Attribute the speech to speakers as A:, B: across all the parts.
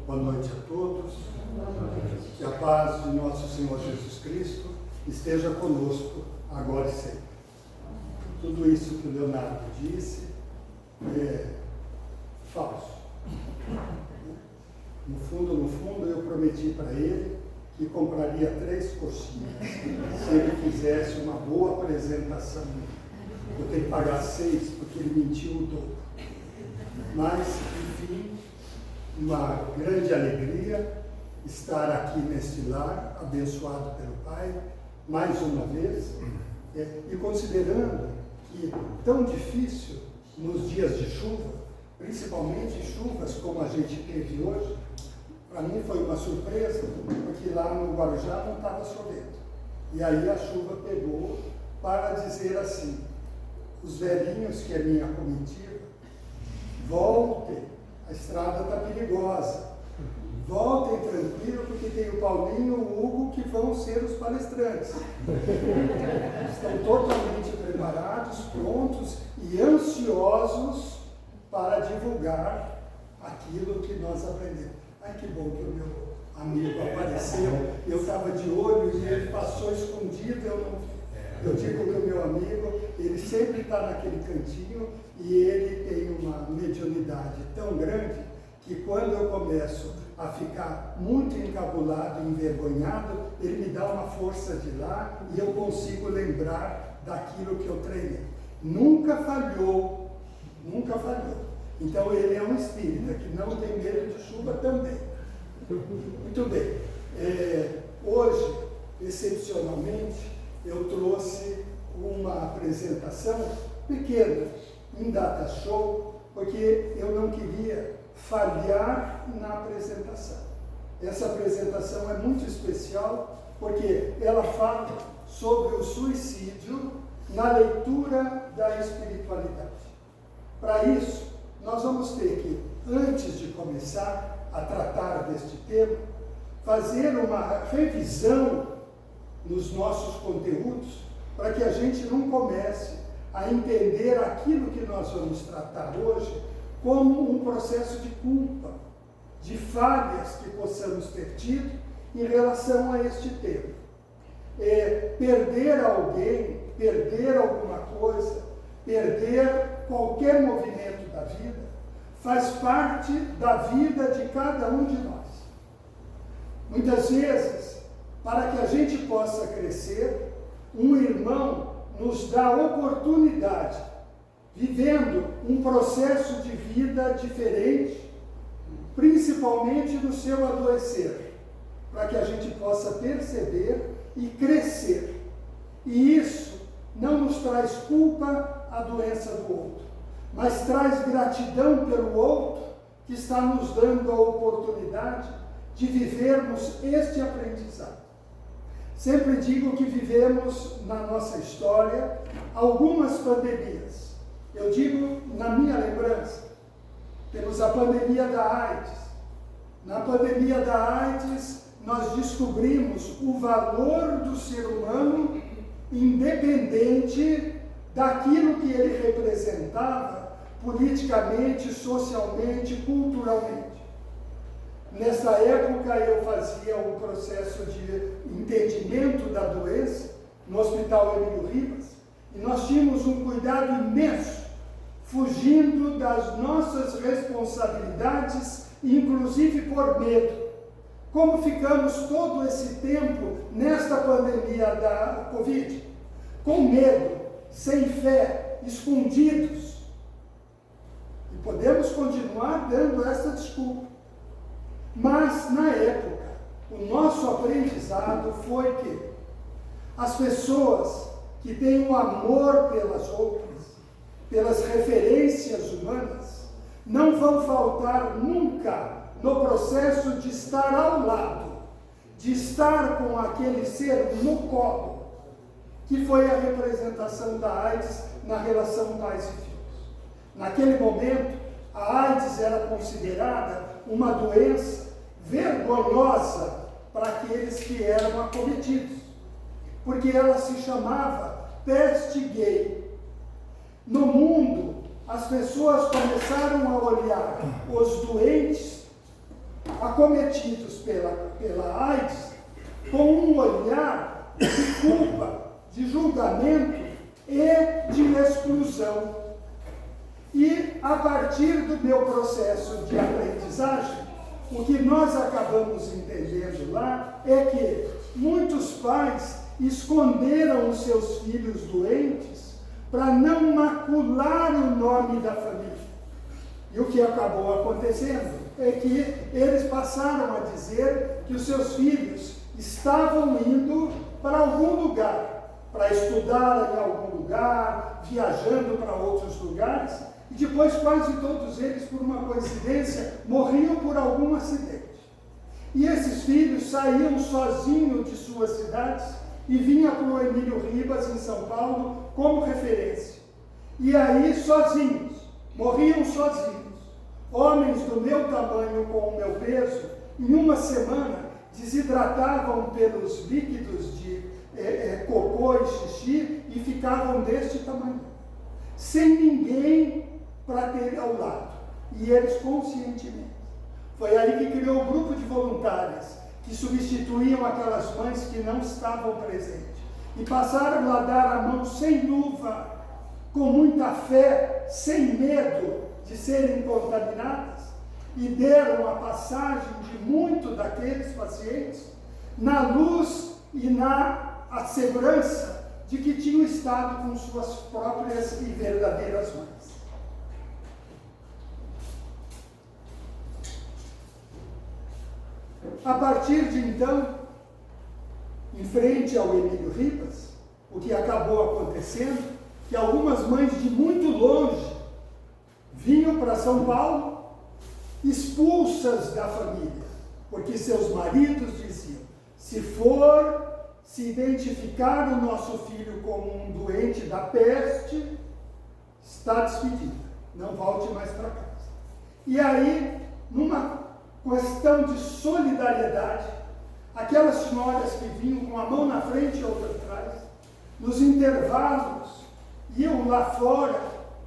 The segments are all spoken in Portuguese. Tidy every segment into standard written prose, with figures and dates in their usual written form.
A: Boa noite a todos. Que a paz de nosso Senhor Jesus Cristo esteja conosco agora e sempre. Tudo isso que o Leonardo disse é falso. No fundo, eu prometi para ele que compraria 3 coxinhas se ele fizesse uma boa apresentação. Eu tenho que pagar 6 porque ele mentiu o dobro. Mas, enfim, uma grande alegria estar aqui neste lar, abençoado pelo Pai, mais uma vez, e considerando que tão difícil nos dias de chuva, principalmente chuvas como a gente teve hoje, para mim foi uma surpresa, porque lá no Guarujá não estava chovendo. E aí a chuva pegou para dizer assim: os velhinhos, que é minha comitiva, voltem, a estrada está perigosa. Voltem tranquilo, porque tem o Paulinho e o Hugo que vão ser os palestrantes. Estão totalmente preparados, prontos e ansiosos para divulgar aquilo que nós aprendemos. Ai, que bom que o meu amigo apareceu. Eu estava de olho e ele passou escondido, eu não vi. Eu digo que o meu amigo, ele sempre está naquele cantinho e ele tem uma mediunidade tão grande que quando eu começo a ficar muito encabulado, envergonhado, ele me dá uma força de lá e eu consigo lembrar daquilo que eu treinei. Nunca falhou, nunca falhou. Então ele é um espírita que não tem medo de chuva também. Muito bem. Hoje, excepcionalmente, eu trouxe uma apresentação pequena, em data show, porque eu não queria falhar na apresentação. Essa apresentação é muito especial, porque ela fala sobre o suicídio na leitura da espiritualidade. Para isso, nós vamos ter que, antes de começar a tratar deste tema, fazer uma revisão nos nossos conteúdos, para que a gente não comece a entender aquilo que nós vamos tratar hoje como um processo de culpa, de falhas que possamos ter tido em relação a este tema. Perder alguém, perder alguma coisa, perder qualquer movimento da vida, faz parte da vida de cada um de nós. Muitas vezes, para que a gente possa crescer, um irmão nos dá oportunidade, vivendo um processo de vida diferente, principalmente no seu adoecer, para que a gente possa perceber e crescer. E isso não nos traz culpa à doença do outro, mas traz gratidão pelo outro que está nos dando a oportunidade de vivermos este aprendizado. Sempre digo que vivemos na nossa história algumas pandemias. Eu digo, na minha lembrança, temos a pandemia da AIDS. Na pandemia da AIDS, nós descobrimos o valor do ser humano independente daquilo que ele representava politicamente, socialmente, culturalmente. Nessa época, eu fazia um processo de entendimento da doença no Hospital Emílio Ribas, e nós tínhamos um cuidado imenso, fugindo das nossas responsabilidades, inclusive por medo. Como ficamos todo esse tempo nesta pandemia da Covid? Com medo, sem fé, escondidos. E podemos continuar dando essa desculpa. Mas, na época, o nosso aprendizado foi que as pessoas que têm um amor pelas outras, pelas referências humanas, não vão faltar nunca no processo de estar ao lado, de estar com aquele ser no colo, que foi a representação da AIDS na relação pais e filhos. Naquele momento, a AIDS era considerada uma doença vergonhosa para aqueles que eram acometidos, porque ela se chamava peste gay. No mundo, as pessoas começaram a olhar os doentes acometidos pela AIDS, com um olhar de culpa, de julgamento e de exclusão. E, a partir do meu processo de aprendizagem, o que nós acabamos entendendo lá é que muitos pais esconderam os seus filhos doentes para não macular o nome da família. E o que acabou acontecendo é que eles passaram a dizer que os seus filhos estavam indo para algum lugar, para estudar em algum lugar, viajando para outros lugares, e depois quase todos eles, por uma coincidência, morriam por algum acidente. E esses filhos saíam sozinhos de suas cidades e vinham para o Emílio Ribas, em São Paulo, como referência. E aí, sozinhos, morriam sozinhos. Homens do meu tamanho, com o meu peso, em uma semana, desidratavam pelos líquidos de cocô e xixi e ficavam deste tamanho, sem ninguém para ter ao lado. E eles conscientemente. Foi aí que criou o grupo de voluntárias, que substituíam aquelas mães que não estavam presentes. E passaram a dar a mão sem luva, com muita fé, sem medo de serem contaminadas, e deram a passagem de muitos daqueles pacientes na luz e na segurança de que tinham estado com suas próprias e verdadeiras mães. A partir de então, em frente ao Emílio Ribas, o que acabou acontecendo, que algumas mães de muito longe vinham para São Paulo, expulsas da família, porque seus maridos diziam: se identificar o nosso filho como um doente da peste, está despedido, não volte mais para casa. E aí, numa questão de solidariedade, aquelas senhoras que vinham com a mão na frente e outra atrás, nos intervalos, iam lá fora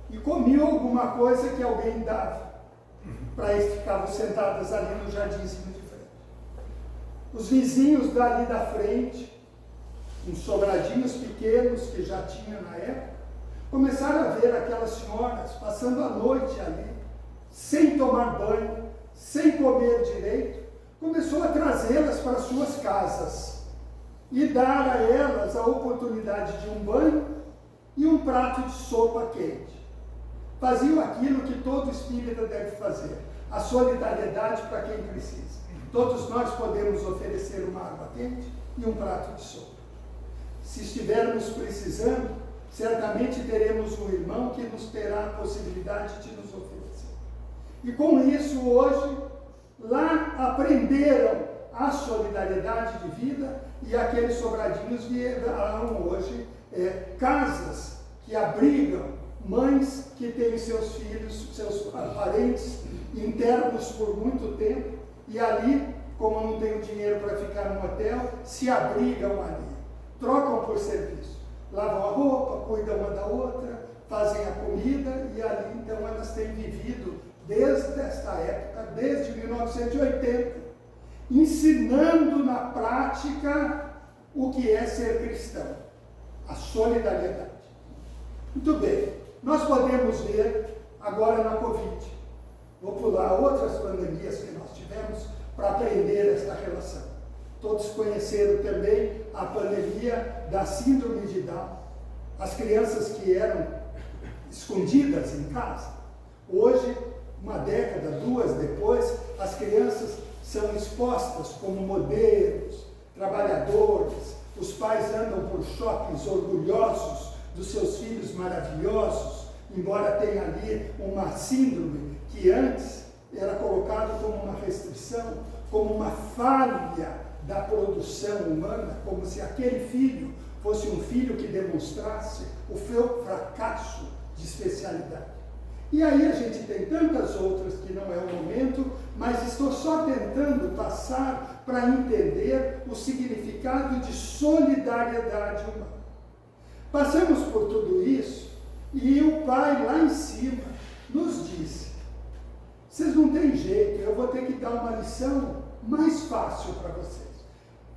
A: e comiam alguma coisa que alguém dava, para eles ficavam sentadas ali no jardinzinho de frente. Os vizinhos dali da frente, uns sobradinhos pequenos que já tinha na época, começaram a ver aquelas senhoras passando a noite ali, sem tomar banho, sem comer direito, começou a trazê-las para suas casas e dar a elas a oportunidade de um banho e um prato de sopa quente. Faziam aquilo que todo espírita deve fazer, a solidariedade para quem precisa. Todos nós podemos oferecer uma água quente e um prato de sopa. Se estivermos precisando, certamente teremos um irmão que nos terá a possibilidade de nos oferecer. E com isso, hoje, lá aprenderam a solidariedade de vida, e aqueles sobradinhos vieram hoje casas que abrigam mães que têm seus filhos, seus parentes internos por muito tempo, e ali, como não tem dinheiro para ficar no hotel, se abrigam ali, trocam por serviço, lavam a roupa, cuidam uma da outra, fazem a comida, e ali então elas têm vivido desde esta época, desde 1980, ensinando na prática o que é ser cristão, a solidariedade. Muito bem, nós podemos ver agora na Covid. Vou pular outras pandemias que nós tivemos para aprender esta relação. Todos conheceram também a pandemia da síndrome de Down. As crianças que eram escondidas em casa, hoje, uma década, duas depois, as crianças são expostas como modelos, trabalhadores, os pais andam por shoppings orgulhosos dos seus filhos maravilhosos, embora tenha ali uma síndrome que antes era colocado como uma restrição, como uma falha da produção humana, como se aquele filho fosse um filho que demonstrasse o seu fracasso de especialidade. E aí a gente tem tantas outras que não é o momento, mas estou só tentando passar para entender o significado de solidariedade humana. Passamos por tudo isso e o Pai lá em cima nos disse: Vocês não têm jeito, eu vou ter que dar uma lição mais fácil para vocês.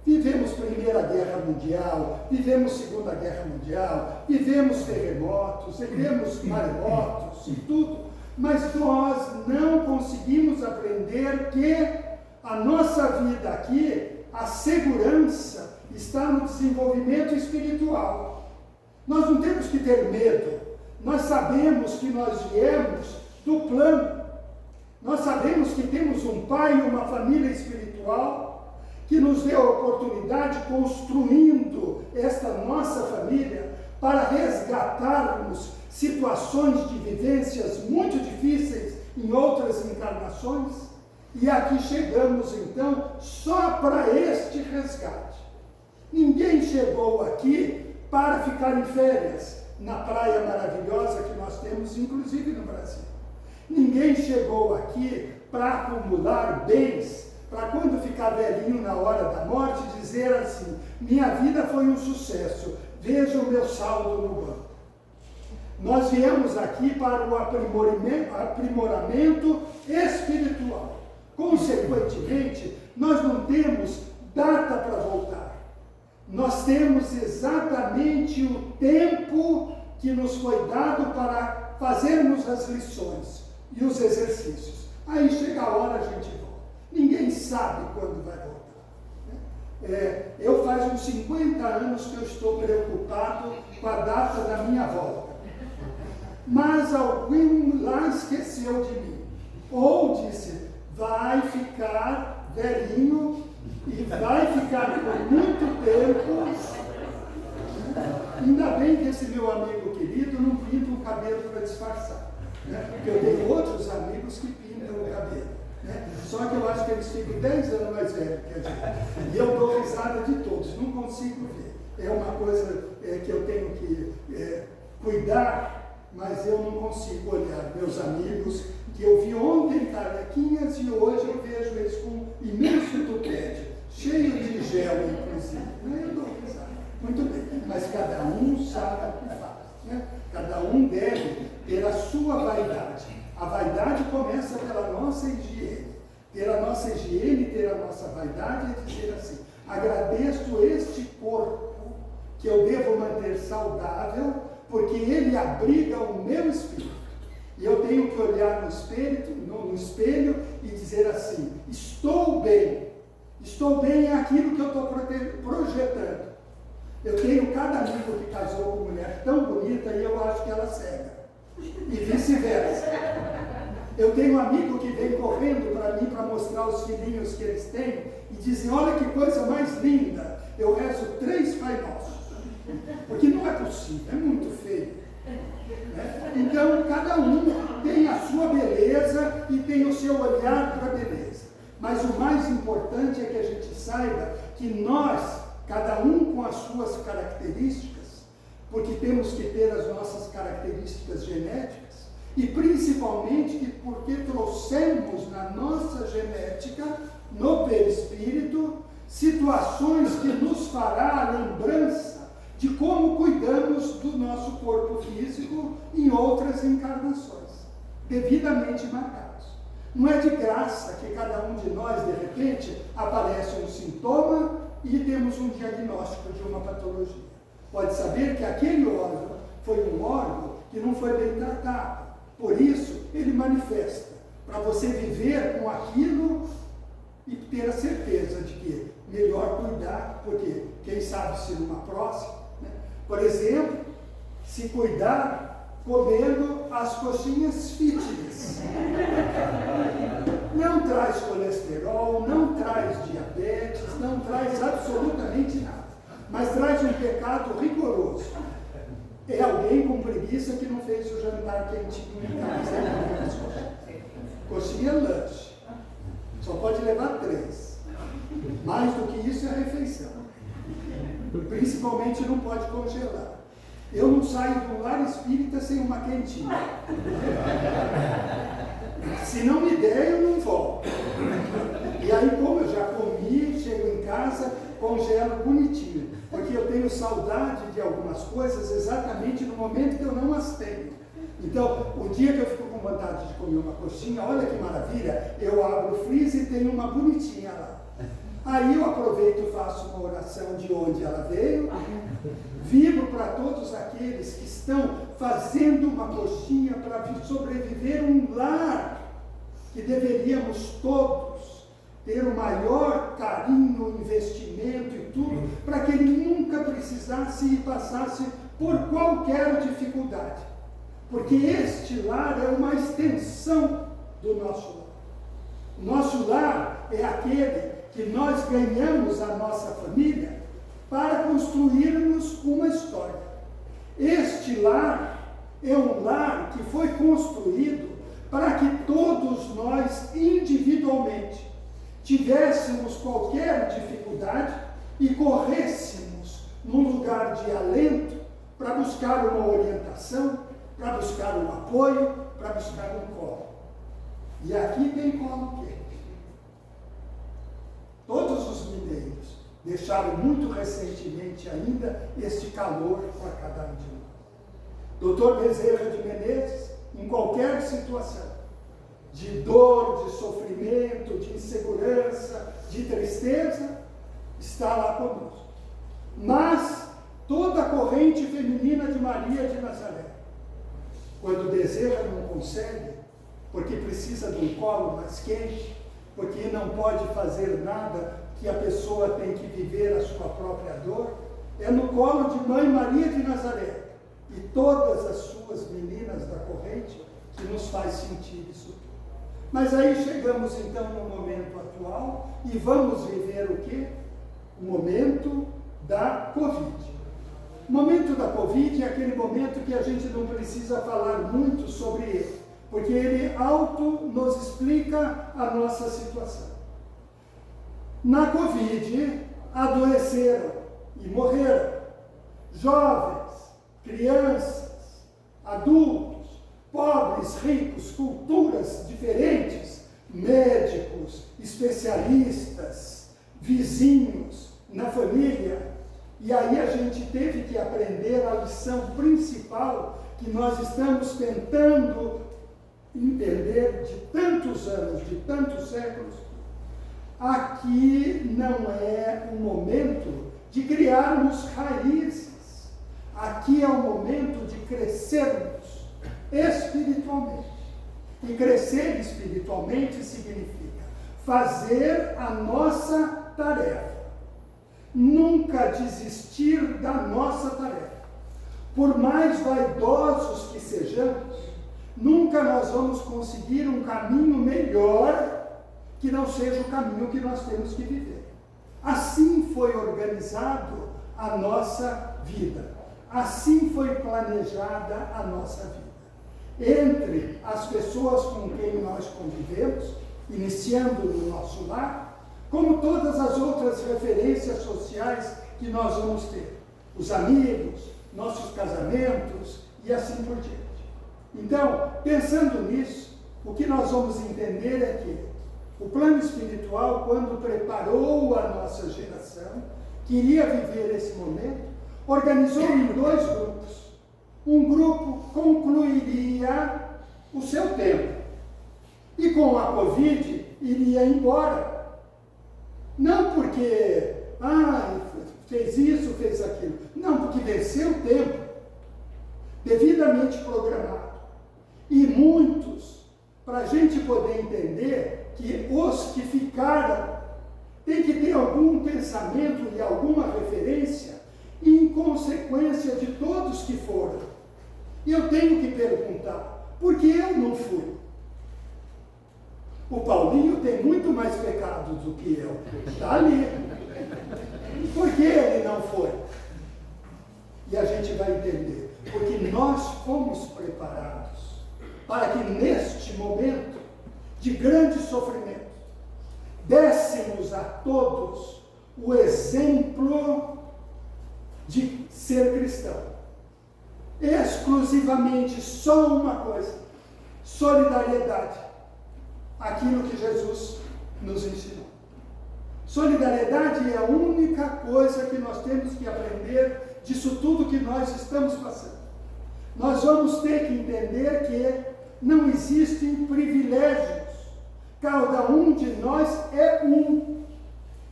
A: Vivemos Primeira Guerra Mundial, vivemos Segunda Guerra Mundial, vivemos terremotos, vivemos maremotos e tudo, mas nós não conseguimos aprender que a nossa vida aqui, a segurança, está no desenvolvimento espiritual. Nós não temos que ter medo, nós sabemos que nós viemos do plano, nós sabemos que temos um pai e uma família espiritual, que nos deu a oportunidade, construindo esta nossa família, para resgatarmos situações de vivências muito difíceis em outras encarnações, e aqui chegamos então só para este resgate. Ninguém chegou aqui para ficar em férias na praia maravilhosa que nós temos, inclusive no Brasil. Ninguém chegou aqui para acumular bens, para quando ficar velhinho na hora da morte, dizer assim: minha vida foi um sucesso, veja o meu saldo no banco. Nós viemos aqui para o aprimoramento espiritual. Consequentemente, nós não temos data para voltar. Nós temos exatamente o tempo que nos foi dado para fazermos as lições e os exercícios. Aí chega a hora, a gente volta. Ninguém sabe quando vai voltar. Eu faz uns 50 anos que eu estou preocupado com a data da minha volta. Mas alguém lá esqueceu de mim. Ou disse, vai ficar velhinho e vai ficar por muito tempo. Ainda bem que esse meu amigo querido não pinta o cabelo para disfarçar. Porque eu tenho outros amigos que pintam o cabelo. Só que eu acho que eles ficam 10 anos mais velhos que a gente. E eu dou risada de todos, não consigo ver. É uma coisa que eu tenho que cuidar, mas eu não consigo olhar meus amigos, que eu vi ontem carequinhas e hoje eu vejo eles com imenso tupete, cheio de gel, inclusive. Eu dou risada. Muito bem, mas cada um sabe o que faz. Cada um deve ter a sua vaidade. A vaidade começa pela nossa higiene. Ter a nossa higiene, ter a nossa vaidade é dizer assim: agradeço este corpo que eu devo manter saudável, porque ele abriga o meu espírito. E eu tenho que olhar no espelho e dizer assim: estou bem. Estou bem é aquilo que eu estou projetando. Eu tenho cada amigo que casou com mulher tão bonita e eu acho que ela cega. E vice-versa. Eu tenho um amigo que vem correndo para mim para mostrar os filhinhos que eles têm e dizem: olha que coisa mais linda, eu rezo 3 Pai Nossos. Porque não é possível, é muito feio. Então, cada um tem a sua beleza e tem o seu olhar para a beleza. Mas o mais importante é que a gente saiba que nós, cada um com as suas características, porque temos que ter as nossas características genéticas, e principalmente porque trouxemos na nossa genética, no perispírito, situações que nos fará a lembrança de como cuidamos do nosso corpo físico em outras encarnações, devidamente marcados. Não é de graça que cada um de nós, de repente, aparece um sintoma e temos um diagnóstico de uma patologia. Pode saber que aquele órgão foi um órgão que não foi bem tratado. Por isso, ele manifesta, para você viver com aquilo e ter a certeza de que melhor cuidar, porque quem sabe se numa próxima, por exemplo, se cuidar comendo as coxinhas fitness. Não traz colesterol, não traz diabetes, não traz absolutamente nada, mas traz um pecado rigoroso. É alguém com preguiça que não fez o jantar quentinho em casa. Coxinha é lanche. Só pode levar 3. Mais do que isso é refeição. Principalmente não pode congelar. Eu não saio do lar espírita sem uma quentinha. Se não me der, eu não volto. E aí, como eu já comi, chego em casa, congelo bonitinho. Porque eu tenho saudade de algumas coisas exatamente no momento que eu não as tenho. Então, o dia que eu fico com vontade de comer uma coxinha, olha que maravilha, eu abro o freezer e tenho uma bonitinha lá. Aí eu aproveito e faço uma oração de onde ela veio, vibro para todos aqueles que estão fazendo uma coxinha para sobreviver um lar, que deveríamos todos ter o maior carinho, investimento e tudo, para que ele nunca precisasse e passasse por qualquer dificuldade. Porque este lar é uma extensão do nosso lar. O nosso lar é aquele que nós ganhamos a nossa família para construirmos uma história. Este lar é um lar que foi construído para que todos nós, individualmente, tivéssemos qualquer dificuldade e corrêssemos num lugar de alento para buscar uma orientação, para buscar um apoio, para buscar um colo. E aqui tem colo quente. Todos os mineiros deixaram muito recentemente ainda este calor para cada um de nós. Dr. Bezerra de Menezes, em qualquer situação, de dor, de sofrimento, de insegurança, de tristeza, está lá conosco. Mas toda a corrente feminina de Maria de Nazaré, quando Bezerra não consegue, porque precisa de um colo mais quente, porque não pode fazer nada, que a pessoa tem que viver a sua própria dor, é no colo de Mãe Maria de Nazaré e todas as suas meninas da corrente que nos faz sentir isso tudo. Mas aí chegamos então no momento atual e vamos viver o quê? O momento da Covid. O momento da Covid é aquele momento que a gente não precisa falar muito sobre ele, porque ele nos explica a nossa situação. Na Covid, adoeceram e morreram jovens, crianças, adultos, pobres, ricos, culturas diferentes, médicos, especialistas, vizinhos, na família. E aí a gente teve que aprender a lição principal que nós estamos tentando entender de tantos anos, de tantos séculos. Aqui não é o momento de criarmos raízes. Aqui é o momento de crescermos espiritualmente. E crescer espiritualmente significa fazer a nossa tarefa. Nunca desistir da nossa tarefa. Por mais vaidosos que sejamos, nunca nós vamos conseguir um caminho melhor que não seja o caminho que nós temos que viver. Assim foi organizado a nossa vida. Assim foi planejada a nossa vida. Entre as pessoas com quem nós convivemos, iniciando no nosso lar, como todas as outras referências sociais que nós vamos ter. Os amigos, nossos casamentos e assim por diante. Então, pensando nisso, o que nós vamos entender é que o plano espiritual, quando preparou a nossa geração, que iria viver esse momento, organizou em 2 grupos. Um grupo concluiria o seu tempo e com a Covid iria embora. Não porque, fez isso, fez aquilo. Não, porque venceu o tempo, devidamente programado. E muitos, para a gente poder entender que os que ficaram têm que ter algum pensamento e alguma referência em consequência de todos que foram. E eu tenho que perguntar, por que eu não fui? O Paulinho tem muito mais pecados do que eu. Está ali. Por que ele não foi? E a gente vai entender. Porque nós fomos preparados para que neste momento de grande sofrimento dessemos a todos o exemplo de ser cristão. Exclusivamente só uma coisa: solidariedade. Aquilo que Jesus nos ensinou. Solidariedade é a única coisa que nós temos que aprender disso tudo que nós estamos passando. Nós vamos ter que entender que não existem privilégios. Cada um de nós é um.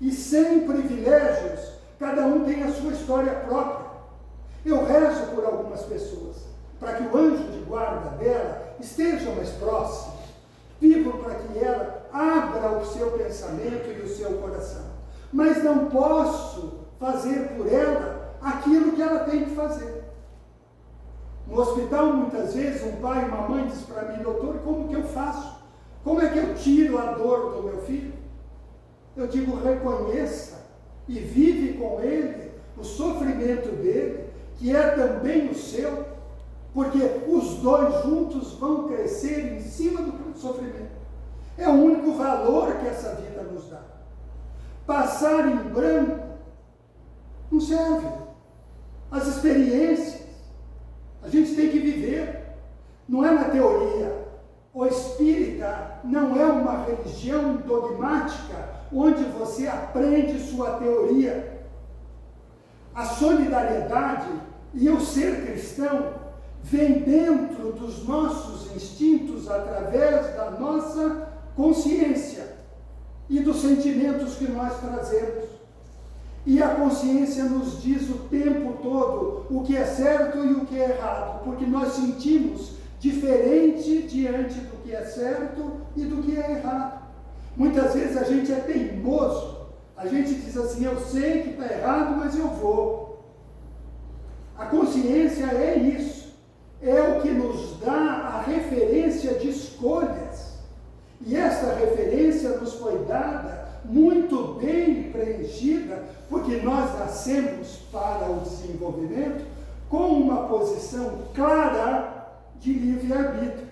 A: E sem privilégios, cada um tem a sua história própria. Eu rezo por algumas pessoas, para que o anjo de guarda dela esteja mais próximo. Vivo para que ela abra o seu pensamento e o seu coração. Mas não posso fazer por ela aquilo que ela tem que fazer. No hospital, muitas vezes, um pai e uma mãe diz para mim: doutor, como que eu faço? Como é que eu tiro a dor do meu filho? Eu digo: reconheça e vive com ele o sofrimento dele, que é também o seu, porque os dois juntos vão crescer em cima do sofrimento. É o único valor que essa vida nos dá. Passar em branco não serve. As experiências a gente tem que viver, não é na teoria. O espírita não é uma religião dogmática onde você aprende sua teoria. A solidariedade e o ser cristão vem dentro dos nossos instintos através da nossa consciência e dos sentimentos que nós trazemos. E a consciência nos diz o tempo todo o que é certo e o que é errado, porque nós sentimos diferente diante do que é certo e do que é errado. Muitas vezes a gente é teimoso, a gente diz assim: eu sei que está errado, mas eu vou. A consciência é isso, é o que nos dá a referência de escolhas. E essa referência nos foi dada muito bem preenchida, porque nós nascemos para o desenvolvimento com uma posição clara de livre-arbítrio.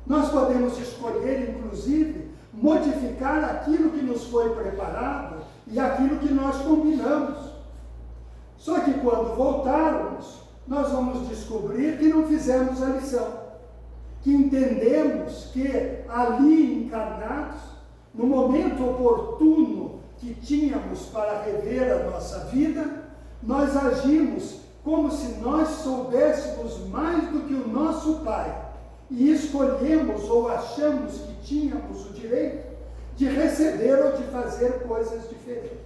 A: Nós podemos escolher, inclusive, modificar aquilo que nos foi preparado e aquilo que nós combinamos. Só que quando voltarmos, nós vamos descobrir que não fizemos a lição, que entendemos que ali encarnados, no momento oportuno que tínhamos para rever a nossa vida, nós agimos como se nós soubéssemos mais do que o nosso Pai e escolhemos ou achamos que tínhamos o direito de receber ou de fazer coisas diferentes.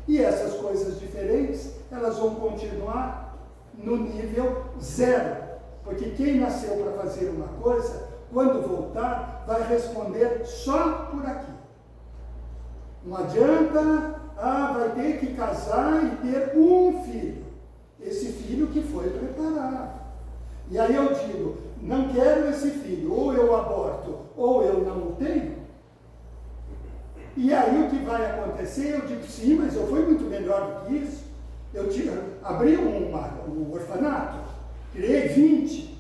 A: E essas coisas diferentes, elas vão continuar no nível zero, porque quem nasceu para fazer uma coisa, quando voltar, vai responder só por aqui. Não adianta, vai ter que casar e ter um filho. Esse filho que foi preparado. E aí eu digo: não quero esse filho, ou eu aborto, ou eu não o tenho. E aí o que vai acontecer? Eu digo: sim, mas eu fui muito melhor do que isso. Eu abri um orfanato, criei 20.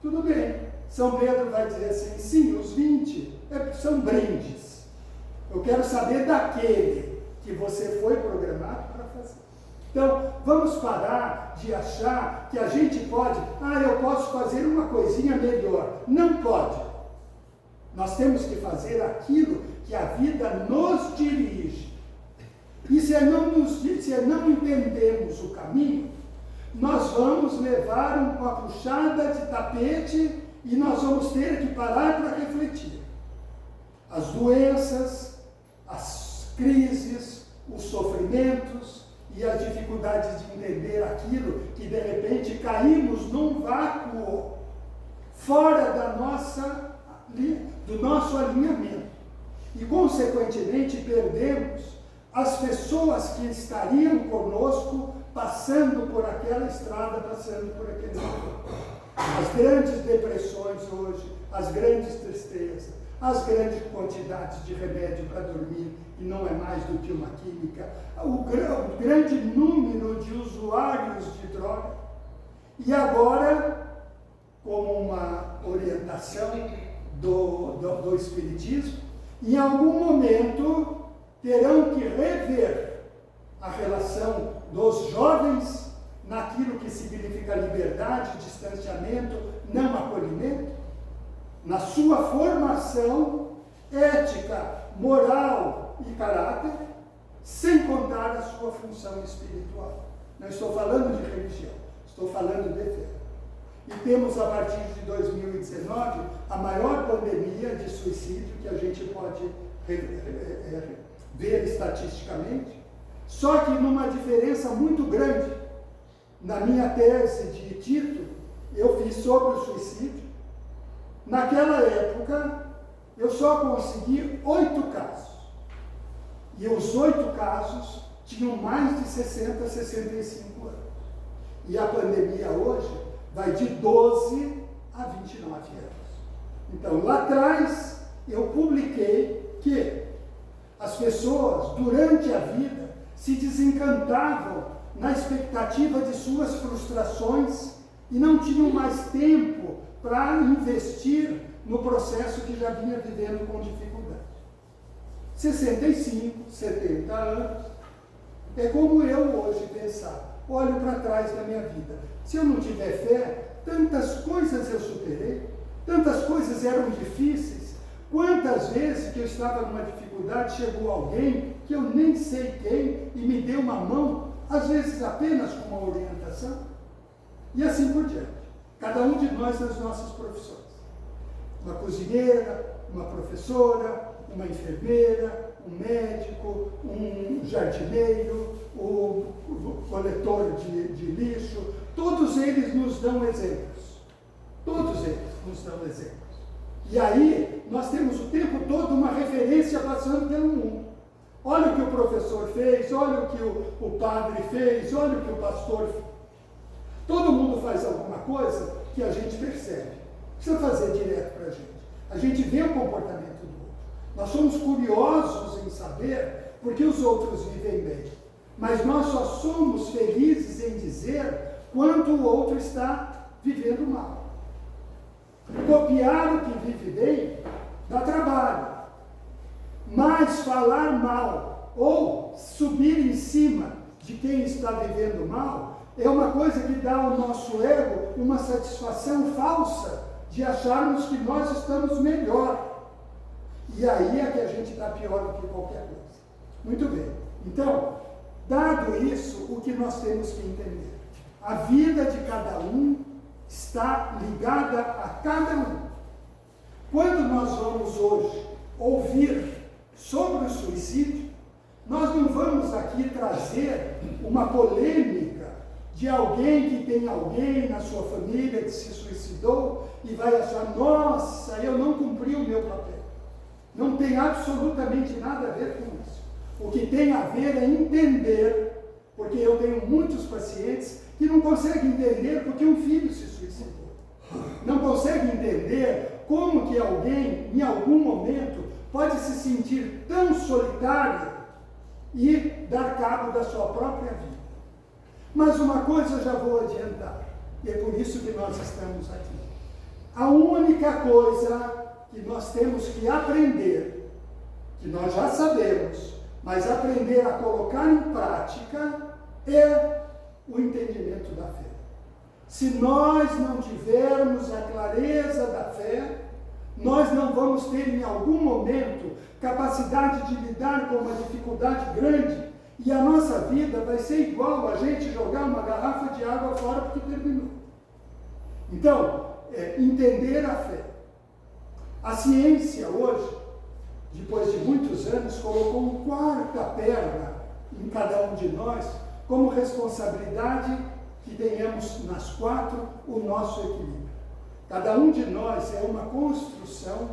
A: Tudo bem. São Pedro vai dizer assim: sim, os 20 são brindes. Eu quero saber daquele que você foi programado para fazer. Então, vamos parar de achar que a gente pode, eu posso fazer uma coisinha melhor. Não pode. Nós temos que fazer aquilo que a vida nos dirige. E se não entendemos o caminho, nós vamos levar uma puxada de tapete e nós vamos ter que parar para refletir. As doenças, as crises, os sofrimentos e as dificuldades de entender aquilo que de repente caímos num vácuo fora do nosso alinhamento. E consequentemente perdemos as pessoas que estariam conosco passando por aquela estrada, passando por aquele lugar. As grandes depressões hoje, as grandes tristezas, as grandes quantidades de remédio para dormir, e não é mais do que uma química, o grande número de usuários de droga. E agora, como uma orientação do Espiritismo, em algum momento terão que rever a relação dos jovens naquilo que significa liberdade, distanciamento, não acolhimento, na sua formação ética, moral e caráter, sem contar a sua função espiritual. Não estou falando de religião, estou falando de fé. e temos, a partir de 2019, a maior pandemia de suicídio que a gente pode ver estatisticamente, só que numa diferença muito grande. Na minha tese de título, eu fiz sobre o suicídio. Naquela época, eu só consegui 8 casos. E os 8 casos tinham mais de 60, 65 anos. E a pandemia hoje vai de 12 a 29 anos. Então, lá atrás, eu publiquei que as pessoas, durante a vida, se desencantavam na expectativa de suas frustrações e não tinham mais tempo para investir no processo que já vinha vivendo com dificuldade. 65, 70 anos, é como eu hoje pensar. Olho para trás da minha vida. Se eu não tiver fé, tantas coisas eu superei, tantas coisas eram difíceis. Quantas vezes que eu estava numa dificuldade, chegou alguém que eu nem sei quem e me deu uma mão, às vezes apenas com uma orientação, e assim por diante. Cada um de nós nas nossas profissões. Uma cozinheira, uma professora, uma enfermeira, um médico, um jardineiro, o coletor de lixo, todos eles nos dão exemplos. Todos eles nos dão exemplos. E aí, nós temos o tempo todo uma referência passando pelo mundo. Olha o que o professor fez, olha o que o padre fez, olha o que o pastor fez. Todo mundo faz alguma coisa que a gente percebe. Não precisa fazer direto para a gente. A gente vê o comportamento do outro. Nós somos curiosos em saber porque os outros vivem bem. Mas nós só somos felizes em dizer quanto o outro está vivendo mal. Copiar o que vive bem dá trabalho. Mas falar mal ou subir em cima de quem está vivendo mal é uma coisa que dá ao nosso ego uma satisfação falsa de acharmos que nós estamos melhor. E aí é que a gente está pior do que qualquer coisa. Muito bem. Então, dado isso, o que nós temos que entender? A vida de cada um está ligada a cada um. Quando nós vamos hoje ouvir sobre o suicídio, nós não vamos aqui trazer uma polêmica de alguém que tem alguém na sua família que se suicidou e vai achar, nossa, eu não cumpri o meu papel. Não tem absolutamente nada a ver com isso. O que tem a ver é entender, porque eu tenho muitos pacientes que não conseguem entender porque um filho se suicidou. Não conseguem entender como que alguém, em algum momento, pode se sentir tão solitário e dar cabo da sua própria vida. Mas uma coisa eu já vou adiantar, e é por isso que nós estamos aqui. A única coisa que nós temos que aprender, que nós já sabemos, mas aprender a colocar em prática, é o entendimento da fé. Se nós não tivermos a clareza da fé, nós não vamos ter em algum momento capacidade de lidar com uma dificuldade grande e a nossa vida vai ser igual a gente jogar uma garrafa de água fora porque terminou. Então, entender a fé. A ciência hoje, depois de muitos anos, colocou uma quarta perna em cada um de nós como responsabilidade que tenhamos nas 4 o nosso equilíbrio. Cada um de nós é uma construção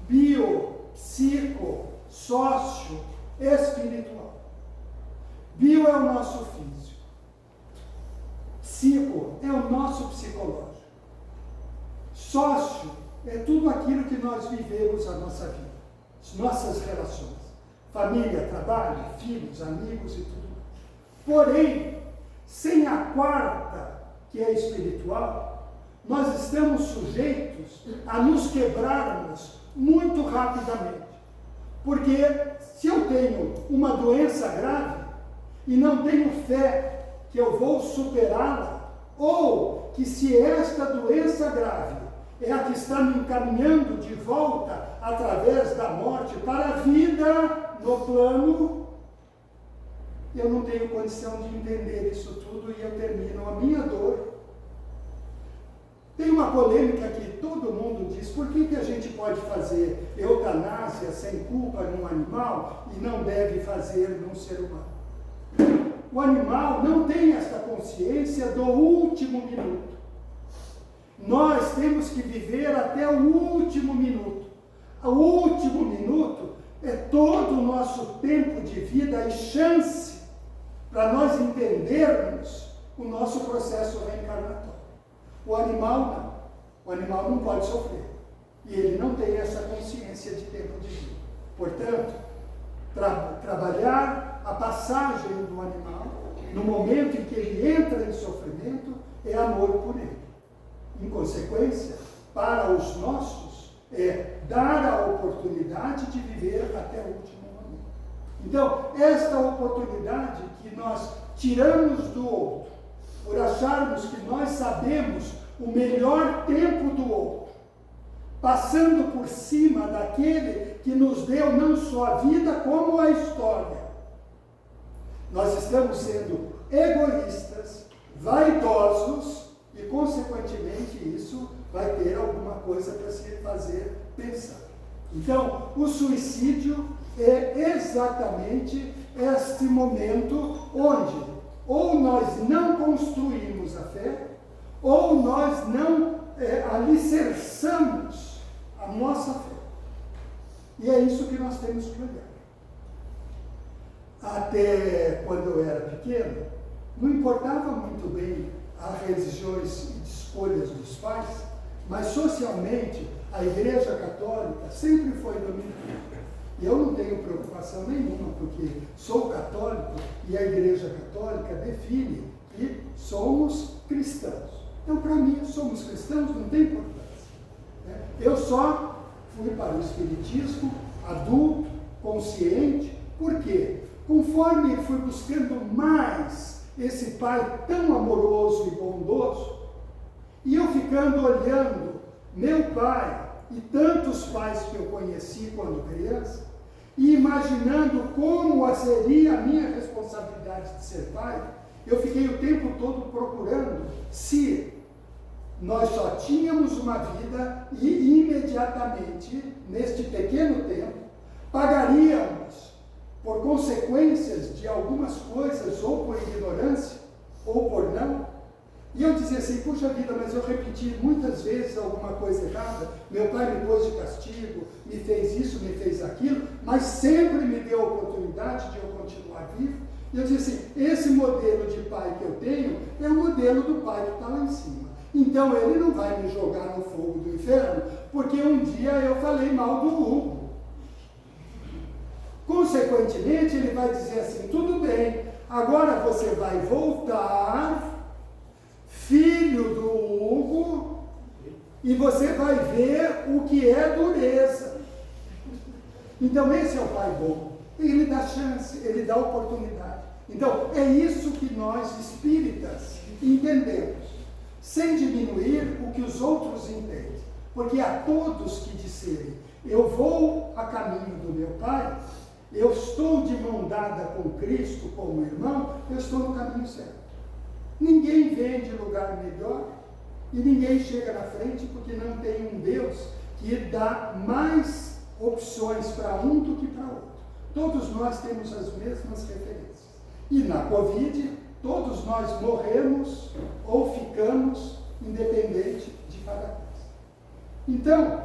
A: bio, psico, sócio, espiritual. Bio é o nosso físico. Psico é o nosso psicológico. Sócio é tudo aquilo que nós vivemos a nossa vida. As nossas relações. Família, trabalho, filhos, amigos e tudo mais. Porém, sem a quarta, que é espiritual, nós estamos sujeitos a nos quebrarmos muito rapidamente. Porque se eu tenho uma doença grave e não tenho fé que eu vou superá-la, ou que se esta doença grave é a que está me encaminhando de volta através da morte para a vida no plano, eu não tenho condição de entender isso tudo e eu termino a minha dor Tem uma polêmica que todo mundo diz: por que a gente pode fazer eutanásia sem culpa num animal e não deve fazer num ser humano? O animal não tem essa consciência do último minuto. Nós temos que viver até o último minuto. O último minuto é todo o nosso tempo de vida e chance para nós entendermos o nosso processo reencarnatório. O animal não. O animal não pode sofrer. E ele não tem essa consciência de tempo de vida. Portanto, trabalhar a passagem do animal, no momento em que ele entra em sofrimento, é amor por ele. Em consequência, para os nossos, é dar a oportunidade de viver até o último momento. Então, esta oportunidade que nós tiramos do outro, por acharmos que nós sabemos o melhor tempo do outro, passando por cima daquele que nos deu não só a vida, como a história. Nós estamos sendo egoístas, vaidosos, e, consequentemente, isso vai ter alguma coisa para se fazer pensar. Então, o suicídio é exatamente este momento onde ou nós não construímos a fé, ou nós não alicerçamos a nossa fé. E é isso que nós temos que olhar. Até quando eu era pequeno, não importava muito bem as religiões e escolhas dos pais, mas socialmente a Igreja Católica sempre foi dominante. E eu não tenho preocupação nenhuma, porque sou católico e a Igreja Católica define que somos cristãos. Então, para mim, somos cristãos, não tem importância. Eu só fui para o Espiritismo adulto, consciente. Por quê? Conforme fui buscando mais esse pai tão amoroso e bondoso, e eu ficando olhando meu pai e tantos pais que eu conheci quando criança, e imaginando como seria a minha responsabilidade de ser pai, eu fiquei o tempo todo procurando se nós só tínhamos uma vida e imediatamente, neste pequeno tempo, pagaríamos por consequências de algumas coisas, ou por ignorância, ou por não. E eu dizia assim: puxa vida, mas eu repeti muitas vezes alguma coisa errada, meu pai me pôs de castigo, me fez isso, me fez aquilo, mas sempre me deu a oportunidade de eu continuar vivo. E eu dizia assim: esse modelo de pai que eu tenho é o modelo do pai que está lá em cima. Então ele não vai me jogar no fogo do inferno, porque um dia eu falei mal do Hugo. Consequentemente, ele vai dizer assim: tudo bem, agora você vai voltar, filho do Hugo, e você vai ver o que é dureza. Então, esse é o pai bom. Ele dá chance, ele dá oportunidade. Então, é isso que nós espíritas entendemos, sem diminuir o que os outros entendem. Porque há todos que disserem: eu vou a caminho do meu pai, eu estou de mão dada com Cristo como irmão, eu estou no caminho certo. Ninguém vem de lugar melhor e ninguém chega na frente, porque não tem um Deus que dá mais opções para um do que para outro. Todos nós temos as mesmas referências. E na Covid, todos nós morremos ou ficamos, independente de cada coisa. Então,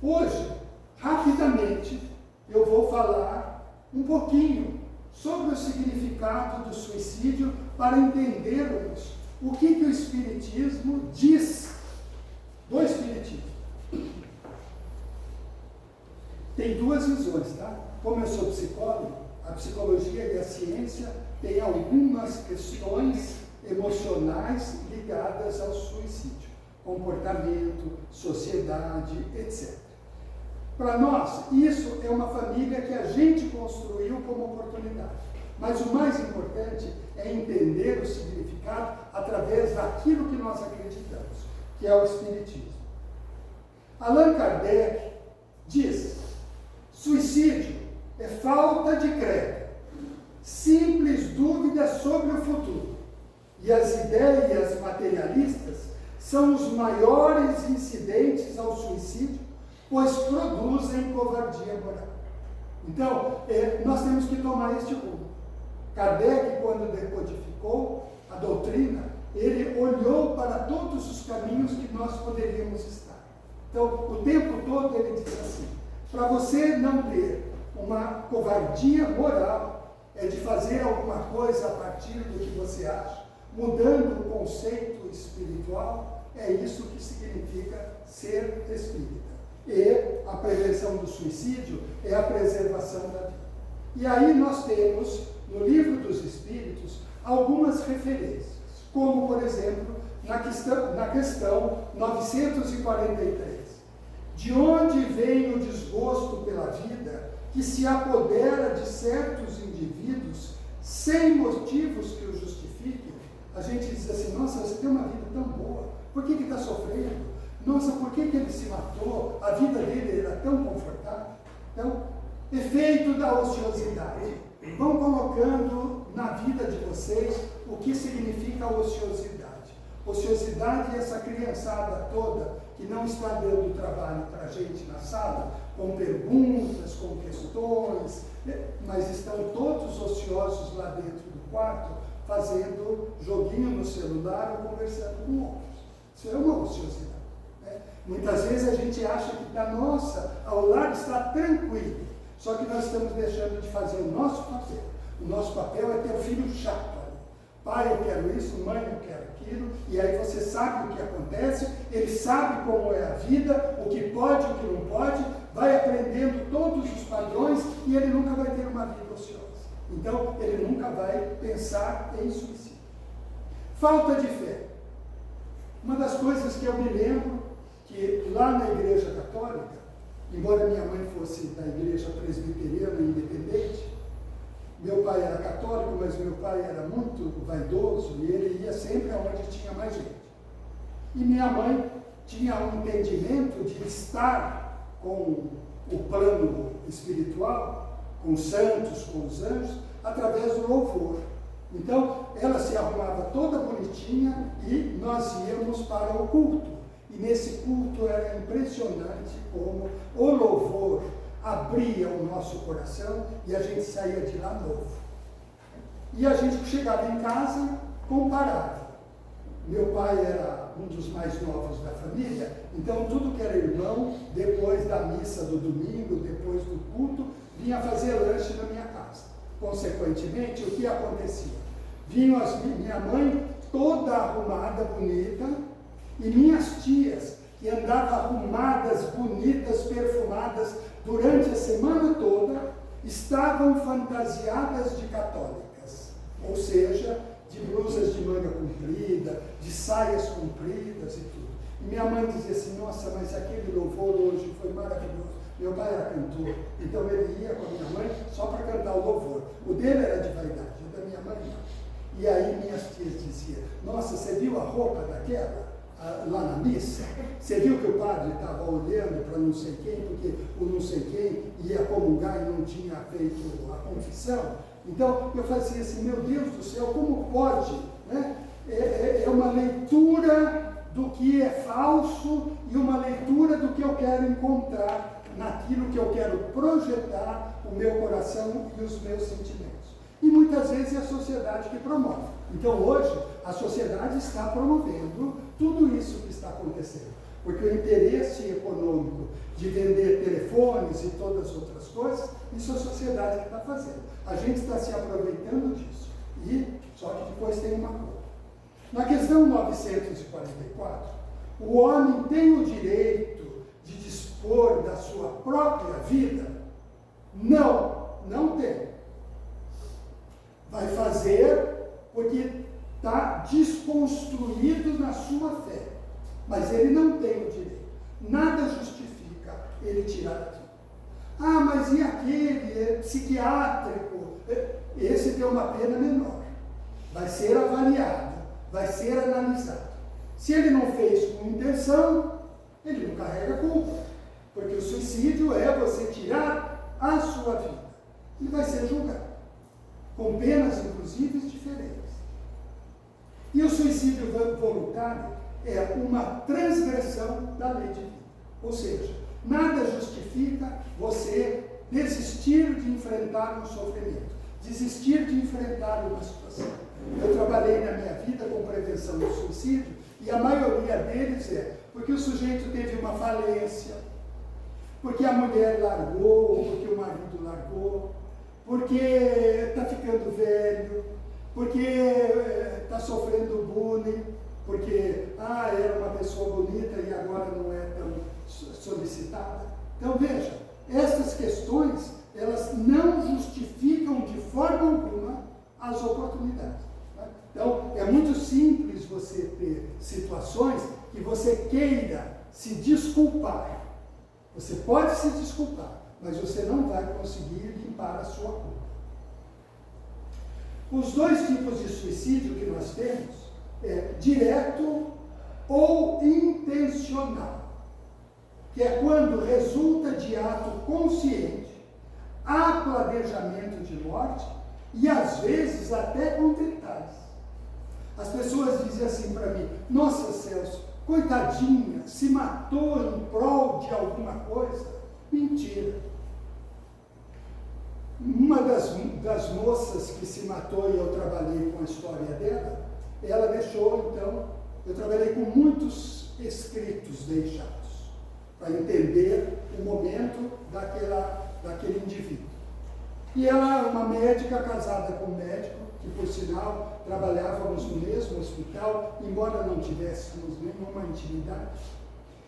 A: hoje, rapidamente, eu vou falar um pouquinho sobre o significado do suicídio para entendermos o que o Espiritismo diz do Espiritismo. Tem duas visões, tá? Como eu sou psicólogo, a psicologia e a ciência têm algumas questões emocionais ligadas ao suicídio, comportamento, sociedade, etc. Para nós, isso é uma família que a gente construiu como oportunidade. Mas o mais importante é entender o significado através daquilo que nós acreditamos, que é o Espiritismo. Allan Kardec diz: suicídio é falta de crédito, simples dúvida sobre o futuro, e as ideias materialistas são os maiores incidentes ao suicídio, pois produzem covardia moral. Então, nós temos que tomar este rumo. Kardec, quando decodificou a doutrina, ele olhou para todos os caminhos que nós poderíamos estar. Então, o tempo todo ele diz assim: para você não ter uma covardia moral, é de fazer alguma coisa a partir do que você acha, mudando o conceito espiritual. É isso que significa ser espírita. E a prevenção do suicídio é a preservação da vida. E aí nós temos, no Livro dos Espíritos, algumas referências, como, por exemplo, na questão 943. De onde vem o desgosto pela vida que se apodera de certos indivíduos sem motivos que o justifiquem? A gente diz assim: nossa, você tem uma vida tão boa, por que está sofrendo? Nossa, por que ele se matou? A vida dele era tão confortável. Então, efeito da ociosidade. Vão colocando na vida de vocês o que significa ociosidade. Ociosidade é essa criançada toda que não está dando trabalho para a gente na sala, com perguntas, com questões, mas estão todos ociosos lá dentro do quarto, fazendo joguinho no celular ou conversando com outros. Isso é uma ociosidade. Muitas vezes a gente acha que está, nossa, ao lado está tranquilo, só que nós estamos deixando de fazer o nosso papel. O nosso papel é ter o filho chato ali. Pai, eu quero isso, mãe, eu quero aquilo, e aí você sabe o que acontece, ele sabe como é a vida, o que pode, o que não pode, vai aprendendo todos os padrões e ele nunca vai ter uma vida ociosa. Então, ele nunca vai pensar em suicídio. Falta de fé. Uma das coisas que eu me lembro, que lá na Igreja Católica, embora minha mãe fosse da Igreja Presbiteriana Independente, meu pai era católico, mas meu pai era muito vaidoso e ele ia sempre aonde tinha mais gente. E minha mãe tinha um entendimento de estar com o plano espiritual, com os santos, com os anjos, através do louvor. Então, ela se arrumava toda bonitinha e nós íamos para o culto. E nesse culto era impressionante como o louvor abria o nosso coração e a gente saía de lá novo. E a gente chegava em casa, comparava. Meu pai era um dos mais novos da família, então tudo que era irmão, depois da missa do domingo, depois do culto, vinha fazer lanche na minha casa. Consequentemente, o que acontecia? Vinha minha mãe toda arrumada, bonita, e minhas tias, que andavam arrumadas, bonitas, perfumadas, durante a semana toda, estavam fantasiadas de católicas, ou seja, de blusas de manga comprida, de saias compridas e tudo. E minha mãe dizia assim: nossa, mas aquele louvor hoje foi maravilhoso. Meu pai era cantor, então ele ia com a minha mãe só para cantar o louvor. O dele era de vaidade, o da minha mãe não. E aí minhas tias diziam: nossa, você viu a roupa daquela? Lá na missa, você viu que o padre estava olhando para não sei quem, porque o não sei quem ia comungar e não tinha feito a confissão? Então eu fazia assim: meu Deus do céu, como pode? Né? É uma leitura do que é falso e uma leitura do que eu quero encontrar naquilo que eu quero projetar o meu coração e os meus sentimentos. E muitas vezes é a sociedade que promove. Então hoje a sociedade está promovendo tudo isso que está acontecendo, porque o interesse econômico de vender telefones e todas as outras coisas, isso é a sociedade que está fazendo. A gente está se aproveitando disso, só que depois tem uma coisa. Na questão 944, o homem tem o direito de dispor da sua própria vida? Não tem. Vai fazer porque está desconstruído na sua fé, mas ele não tem o direito. Nada justifica ele tirar aquilo. Ah, mas e aquele psiquiátrico? Esse tem uma pena menor. Vai ser avaliado, vai ser analisado. Se ele não fez com intenção, ele não carrega culpa, porque o suicídio é você tirar a sua vida e vai ser julgado, com penas inclusive diferentes. E o suicídio voluntário é uma transgressão da lei divina. Ou seja, nada justifica você desistir de enfrentar um sofrimento, desistir de enfrentar uma situação. Eu trabalhei na minha vida com prevenção do suicídio e a maioria deles é porque o sujeito teve uma falência, porque a mulher largou, ou porque o marido largou, porque está ficando velho, porque está sofrendo bullying, porque era uma pessoa bonita e agora não é tão solicitada. Então veja, essas questões, elas não justificam de forma alguma as oportunidades. Tá? Então é muito simples você ter situações que você queira se desculpar. Você pode se desculpar, mas você não vai conseguir limpar a sua culpa. Os dois tipos de suicídio que nós temos é direto ou intencional, que é quando resulta de ato consciente, há planejamento de morte e às vezes até com detalhes. As pessoas dizem assim para mim: nossa, Celso, coitadinha, se matou em prol de alguma coisa. Mentira. Uma das moças que se matou, e eu trabalhei com a história dela, ela deixou, então, eu trabalhei com muitos escritos deixados, para entender o momento daquele indivíduo. E ela, uma médica casada com um médico, que por sinal trabalhávamos no mesmo hospital, embora não tivéssemos nenhuma intimidade,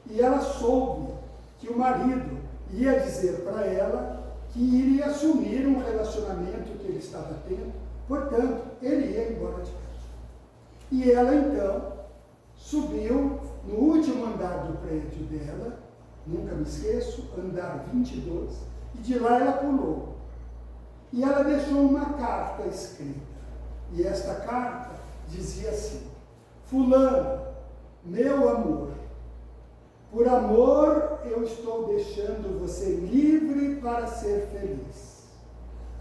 A: e ela soube que o marido ia dizer para ela que iria assumir um relacionamento que ele estava tendo, portanto, ele ia embora de casa. E ela então subiu no último andar do prédio dela, nunca me esqueço, andar 22, e de lá ela pulou. E ela deixou uma carta escrita. E esta carta dizia assim: fulano, meu amor, por amor eu estou deixando você livre para ser feliz.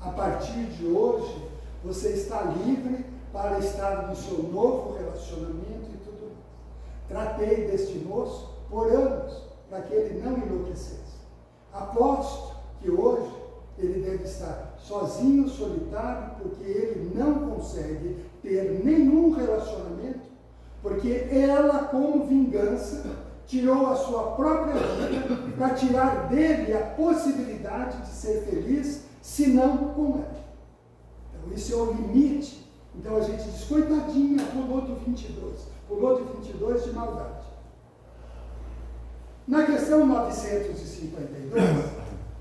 A: A partir de hoje, você está livre para estar no seu novo relacionamento e tudo mais. Tratei deste moço por anos, para que ele não enlouquecesse. Aposto que hoje ele deve estar sozinho, solitário, porque ele não consegue ter nenhum relacionamento, porque ela, como vingança, tirou a sua própria vida para tirar dele a possibilidade de ser feliz, se não com ela. Então, isso é o limite. Então, a gente diz, coitadinha, pulou do 22 de maldade. Na questão 952,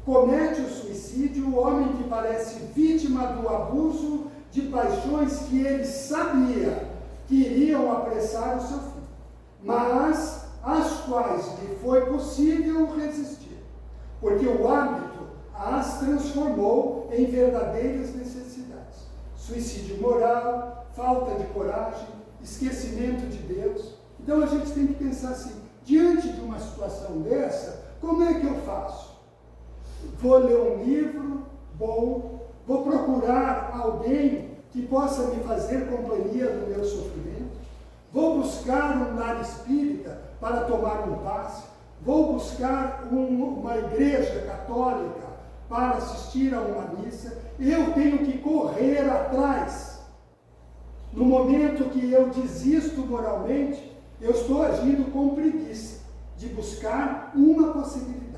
A: comete o suicídio o homem que parece vítima do abuso de paixões que ele sabia que iriam apressar o seu fim, mas às quais lhe foi possível resistir, porque o hábito as transformou em verdadeiras necessidades. Suicídio moral, falta de coragem, esquecimento de Deus. Então a gente tem que pensar assim, diante de uma situação dessa, como é que eu faço? Vou ler um livro bom, vou procurar alguém que possa me fazer companhia no meu sofrimento, vou buscar um lar espírita para tomar um passe, vou buscar uma igreja católica para assistir a uma missa. Eu tenho que correr atrás. No momento que eu desisto moralmente, eu estou agindo com preguiça de buscar uma possibilidade.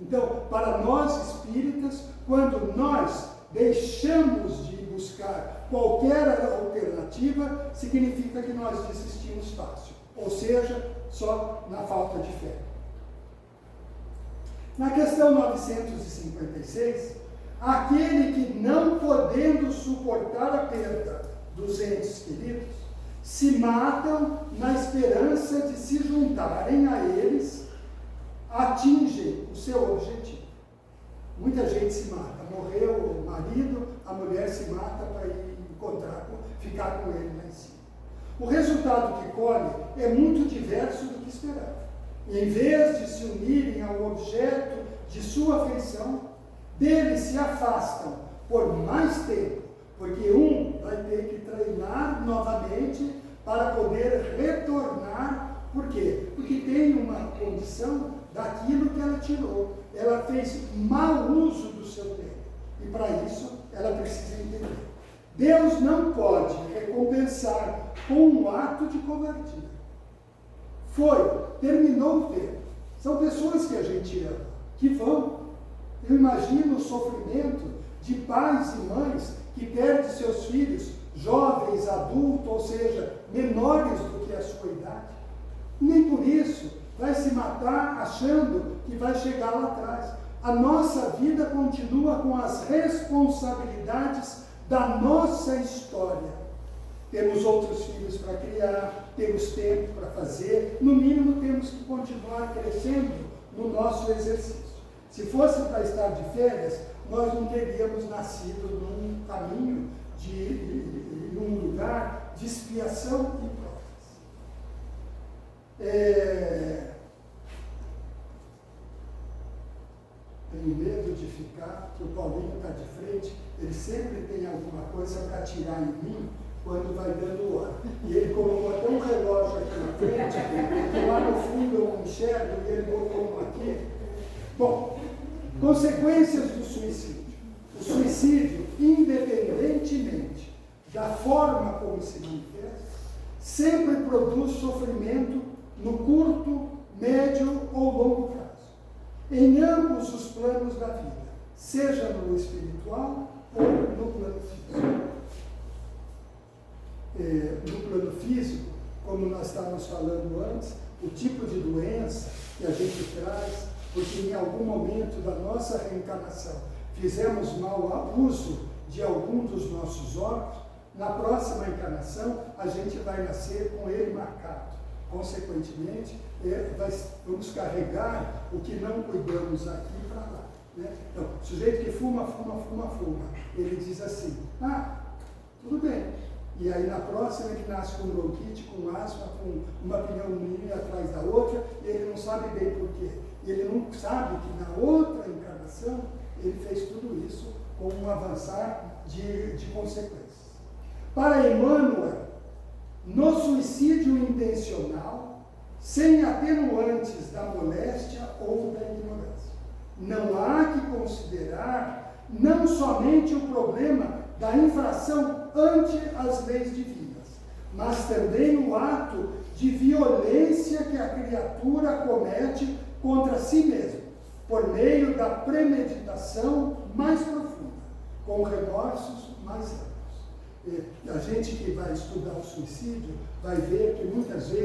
A: Então, para nós espíritas, quando nós deixamos de buscar qualquer alternativa, significa que nós desistimos fácil, ou seja, só na falta de fé. Na questão 956, aquele que não podendo suportar a perda dos entes queridos, se matam na esperança de se juntarem a eles, atingem o seu objetivo. Muita gente se mata. Morreu o marido, a mulher se mata para ir ficar com ele lá em cima. O resultado que colhe é muito diverso do que esperava. Em vez de se unirem ao objeto de sua afeição, deles se afastam por mais tempo, porque um vai ter que treinar novamente para poder retornar Por quê? Porque tem uma condição daquilo que ela tirou. Ela fez mau uso do seu tempo. E para isso, ela precisa entender. Deus não pode recompensar com um ato de covardia. Terminou o tempo. São pessoas que a gente ama, que vão. Eu imagino o sofrimento de pais e mães que perdem seus filhos, jovens, adultos, ou seja, menores do que a sua idade. Nem por isso vai se matar achando que vai chegar lá atrás. A nossa vida continua com as responsabilidades da nossa história. Temos outros filhos para criar, temos tempo para fazer, no mínimo temos que continuar crescendo no nosso exercício. Se fosse para estar de férias, nós não teríamos nascido num caminho, num lugar de expiação e provas. Tenho medo de ficar, que o Paulinho está de frente, ele sempre tem alguma coisa para tirar em mim quando vai dando hora. E ele colocou até um relógio aqui na frente, que lá no fundo eu não enxergo, e ele botou um aqui. Bom, consequências do suicídio. O suicídio, independentemente da forma como se manifesta, sempre produz sofrimento no curto, médio ou longo prazo. Em ambos os planos da vida, seja no espiritual ou no plano físico. No plano físico, como nós estávamos falando antes, o tipo de doença que a gente traz, porque em algum momento da nossa reencarnação fizemos mau uso de algum dos nossos órgãos, na próxima encarnação a gente vai nascer com ele marcado. Consequentemente, vamos carregar o que não cuidamos aqui para lá. Né? Então, o sujeito que fuma, ele diz assim, tudo bem. E aí na próxima ele nasce com bronquite, com asma, com uma pneumonia atrás da outra, e ele não sabe bem por quê. E ele não sabe que na outra encarnação ele fez tudo isso com um avançar de consequências. Para Emmanuel, no suicídio intencional, sem atenuantes da moléstia ou da ignorância, não há que considerar não somente o problema da infração ante as leis divinas, mas também o ato de violência que a criatura comete contra si mesma, por meio da premeditação mais profunda, com remorsos mais amplos. A gente que vai estudar o suicídio vai ver que muitas vezes